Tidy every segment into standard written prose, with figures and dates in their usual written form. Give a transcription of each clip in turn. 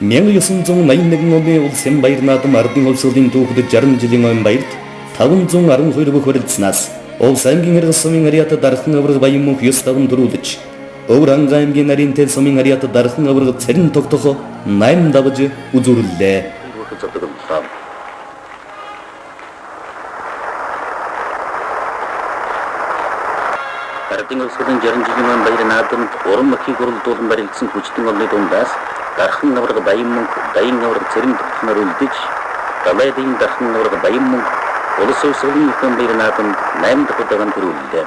1981 оны улсын баяр наадам ардын улсуудын түүхэд 60 жилийн өмнө баярт 512 бүх барилдсанаас Улс аймгийн иргэн сумын ариата дархан авраг баян мөнх 9 дөрүүлж Өвөр аймгийн нарийн тэл сумын ариата дархан авраг царин тогтох 8 давж үзүүллээ. Ардын улсуудын 60 жилийн өмнө баяр наадамд уран мөхийг уралдуулан барилдсан хүчтэн олны дундаас дархан авраг баян мөнх дайын авраг царин тогтноор үлдэж далайдын дархан авраг баян мөнх улс улсуудын ихэнх баяр наадамд 8 дахь удаан төрүүллээ.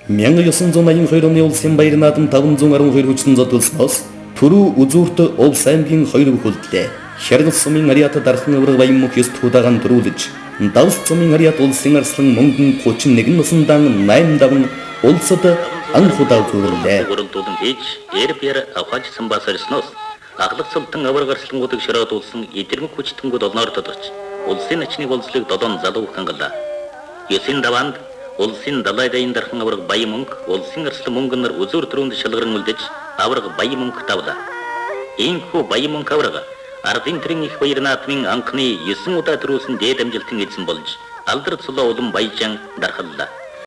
Мянган 982 оны улсын баяр наадам 512 хүчтэн зодтолсноос түрүү үзүүрт Улс аймгийн 2 бүх үлдлээ. Хэрнэс сумын ариата дархан авраг баян мөнх 9 дахь удаан төрүүлж Давс сумын ариат улсын арслан мөнгөн 31 насандан 8 давн улсад анх удаа үзүүллээ. Уралдуулан хийж эрбэр авахжсан басарснос аглах султан авраг арслангуудыг широодуулсан эдэрмэг хүчтэнгүүд олноор тодорч улсын начны болцлыг додон залуу хангалаа. 9 даванд улсын далайдын дархан авраг баян мөнх улсын арслан мөнгөнөр үзүүр төрөнд шалгаран үлдэж авраг баян мөнх тавлаа. Ийхүү баян мөнх авраг ардын тэрэн их баяр наадмын анхны 9 удаа төрүүлсэн дээд амжилтын эзэн болж алдар цулаа улам баяжан дархаллаа.